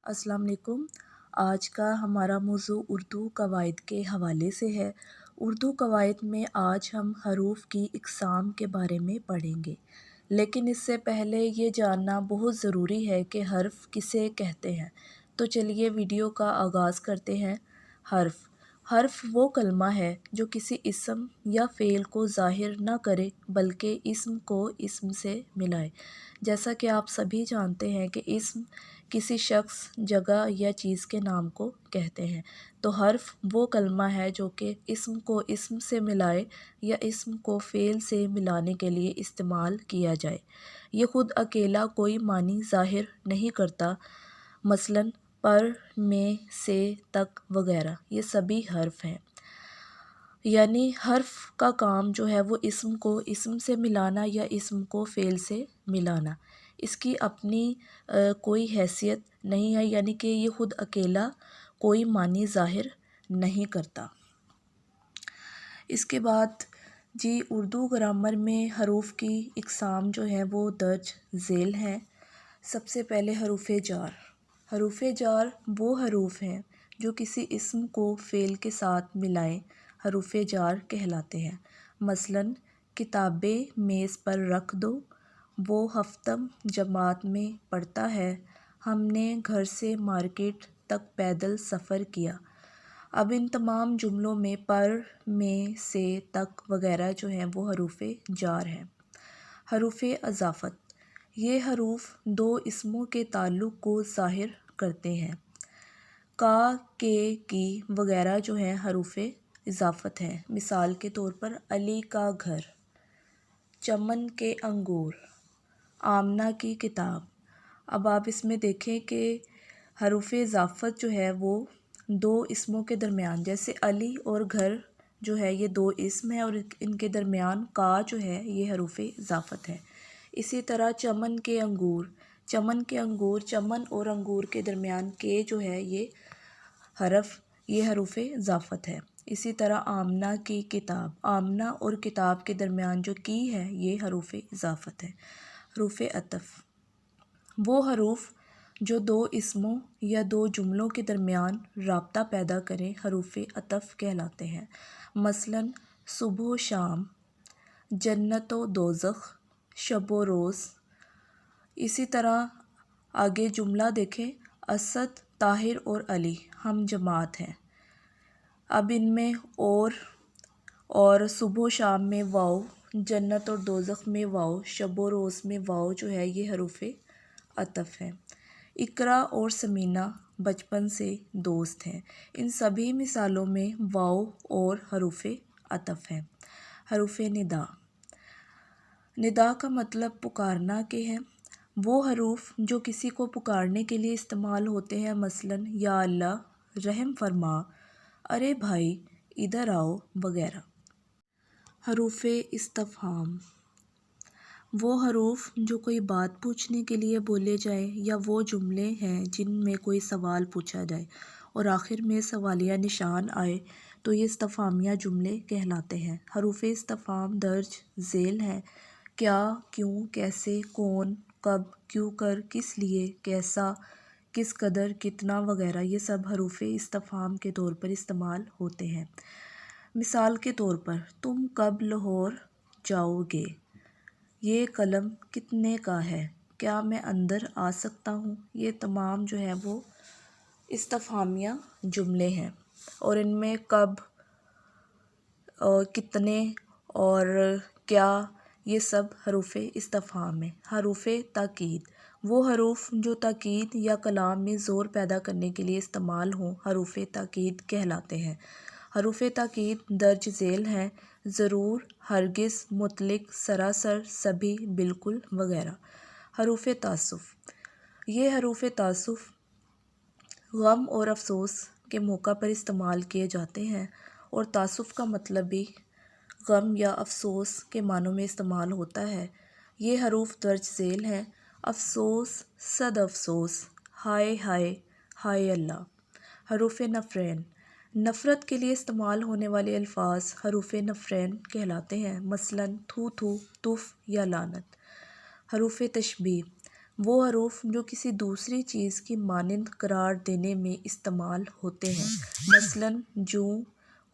अस्सलाम वालेकुम। आज का हमारा मौज़ू उर्दू कवायद के हवाले से है। उर्दू कवायद में आज हम हरूफ की इक़साम के बारे में पढ़ेंगे, लेकिन इससे पहले ये जानना बहुत ज़रूरी है कि हर्फ़ किसे कहते हैं। तो चलिए वीडियो का आगाज़ करते हैं। हर्फ़ वो कलमा है जो किसी इस्म या फ़ेल को ज़ाहिर न करे बल्कि इस्म को इस्म से मिलाए। जैसा कि आप सभी जानते हैं कि इस्म किसी शख्स, जगह या चीज़ के नाम को कहते हैं, तो हर्फ़ वो कलमा है जो कि इस्म को इस्म से मिलाए या इस्म को फ़ेल से मिलाने के लिए इस्तेमाल किया जाए। ये ख़ुद अकेला कोई मानी ज़ाहिर नहीं करता, मसलन पर, में, से, तक वगैरह ये सभी हर्फ़ हैं। यानी हर्फ़ का काम जो है वो इस्म को इस्म से मिलाना या इस्म को फ़ेल से मिलाना। इसकी अपनी कोई हैसियत नहीं है, यानी कि ये ख़ुद अकेला कोई मानी ज़ाहिर नहीं करता। इसके बाद जी उर्दू ग्रामर में हरूफ की इक़साम जो है वो दर्ज ज़ेल हैं। सबसे पहले हरूफ़ जार। हरूफ़ जार वो हरूफ हैं जो किसी इस्म को फ़ेल के साथ मिलाएं हरूफ़ जार कहलाते हैं। मसलन किताबें मेज़ पर रख दो, वो हफ्तम जमात में पढ़ता है, हमने घर से मार्केट तक पैदल सफ़र किया। अब इन तमाम जुमलों में पर, में, से, तक वगैरह जो हैं वो हरूफ़ जार हैं। हरूफ़ अज़ाफ़त। ये हरूफ दो इस्मों के ताल्लुक़ को ज़ाहिर करते हैं। का, के, की वगैरह जो हैं हरूफ़ इज़ाफ़त हैं। मिसाल के तौर पर अली का घर, चमन के अंगूर, आमना की किताब। अब आप इसमें देखें कि हरूफ़ इज़ाफ़त जो है वो दो इस्मों के दरमियान, जैसे अली और घर जो है ये दो इस्म है और इनके दरमियान का जो है ये हरूफ़ इज़ाफ़त है। इसी तरह चमन के अंगूर, चमन के अंगूर, चमन और अंगूर के दरमियान के जो है ये हरूफ़ इज़ाफ़त है। इसी तरह आमना की किताब, आमना और किताब के दरमियान जो की है ये हरूफ़ इज़ाफ़त है। हरूफ़ अतफ़। वो हरूफ जो दो इस्मों या दो जुमलों के दरमियान राब्ता पैदा करें हरूफ़ अतफ़ कहलाते हैं। मसलन सुबह व शाम, जन्नत व दोज़ख, शब व रोज़। इसी तरह आगे जुमला देखें, असद, ताहिर और अली हम जमात हैं। अब इनमें और सुबह शाम में वाव, जन्नत और दोज़ख में वाव, शब व रोज़ में वाव जो है ये हरूफ़ अतफ़ है। इकरा और समीना बचपन से दोस्त हैं। इन सभी मिसालों में वाव और हरूफ़ अतफ़ है। हरूफ़ निदा। निदा का मतलब पुकारना के हैं। वो हरूफ जो किसी को पुकारने के लिए इस्तेमाल होते हैं, मसलन या अल्लाह, रहम फरमा, अरे भाई इधर आओ वगैरह। हरूफ़ इस्तिफ़हाम। वो हरूफ जो कोई बात पूछने के लिए बोले जाए या वो जुमले हैं जिनमें कोई सवाल पूछा जाए और आखिर में सवालिया निशान आए तो ये इस्तिफ़हामिया जुमले कहलाते हैं। हरूफ़ इस्तिफ़हाम दर्ज ज़ेल हैं। क्या, क्यों, कैसे, कौन, कब, क्यों कर, किस लिए, कैसा, किस कदर, कितना वगैरह ये सब हरूफ़ इस्तिफ़हाम के तौर पर इस्तेमाल होते हैं। मिसाल के तौर पर तुम कब लाहौर जाओगे, ये कलम कितने का है, क्या मैं अंदर आ सकता हूँ। ये तमाम जो है वो इस्तिफ़हामिया जुमले हैं और इनमें कब, कितने और क्या ये सब हरूफ़ इस्तिफ़हाम है। हरूफ़ ताकीद। वो हरूफ जो ताकीद या कलाम में ज़ोर पैदा करने के लिए इस्तेमाल हों हरूफ़ ताकीद कहलाते हैं। हरूफ़ ताकीद दर्ज ज़ेल हैं। ज़रूर, हरगिज़, मुतलिक, सरासर, सभी, बिल्कुल वगैरह। हरूफ़ तासुफ़। ये हरूफ़ तासुफ़ गम और अफ़सोस के मौका पर इस्तेमाल किए जाते हैं और तासुफ़ का मतलब भी गम या अफ़सोस के मानों में इस्तेमाल होता है। ये हरूफ दर्ज ज़ेल हैं। अफ़सोस, सद अफ़सोस, हाय हाय, हाय अल्लाह। हरूफ़ नफ़रैन। नफ़रत के लिए इस्तेमाल होने वाले अल्फ़ाज हरूफ़ नफ़रैन कहलाते हैं, मसलन थू थू, तुफ़ या लानत। हरूफ़ तशबीह। وہ حروف جو کسی دوسری چیز کی مانند قرار دینے میں استعمال ہوتے ہیں، مثلاً جو،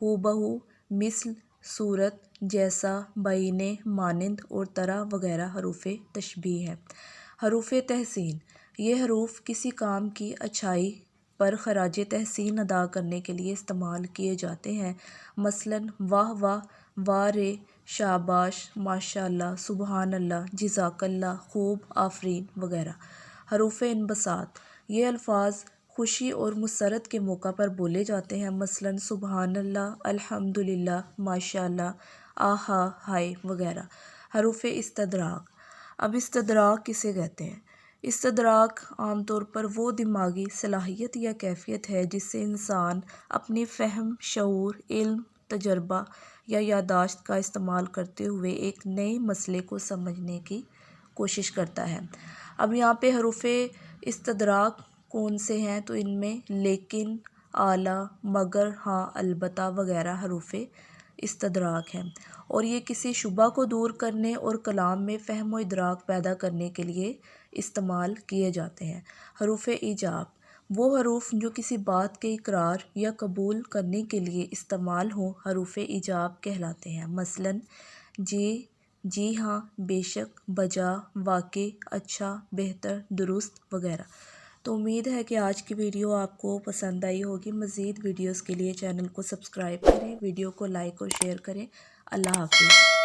ہو بہو، مثل، صورت، جیسا، بعینے، مانند اور طرح وغیرہ حروف تشبیہ ہیں۔ حروف تحسین، یہ حروف کسی کام کی اچھائی پر خراج تحسین ادا کرنے کے لیے استعمال کیے جاتے ہیں، مثلاً واہ واہ، واہ رے، شاباش، ماشاء اللہ، سبحان اللہ، جزاک اللہ، خوب، آفرین وغیرہ۔ حروف انبساط، یہ الفاظ خوشی اور مسرت کے موقع پر بولے جاتے ہیں، مثلاً سبحان اللہ، الحمدللہ، ماشاء اللہ، آہا، ہائے وغیرہ۔ حروف استدراک، اب استدراک کسے کہتے ہیں؟ استدراک عام طور پر وہ دماغی صلاحیت یا کیفیت ہے جس سے انسان اپنی فہم، شعور، علم، تجربہ یا یادداشت کا استعمال کرتے ہوئے ایک نئے مسئلے کو سمجھنے کی کوشش کرتا ہے۔ اب یہاں پہ حروف استدراک کون سے ہیں؟ تو ان میں لیکن، اعلیٰ، مگر، ہاں، البتہ وغیرہ حروف استدراک ہیں، اور یہ کسی شبہ کو دور کرنے اور کلام میں فہم و ادراک پیدا کرنے کے لیے استعمال کیے جاتے ہیں۔ حروف ایجاب، وہ حروف جو کسی بات کے اقرار یا قبول کرنے کے لیے استعمال ہوں، حروف ایجاب کہلاتے ہیں، مثلاً جی، جی ہاں، بے شک، بجا، واقع، اچھا، بہتر، درست وغیرہ۔ تو امید ہے کہ آج کی ویڈیو آپ کو پسند آئی ہوگی۔ مزید ویڈیوز کے لیے چینل کو سبسکرائب کریں، ویڈیو کو لائک اور شیئر کریں۔ اللہ حافظ۔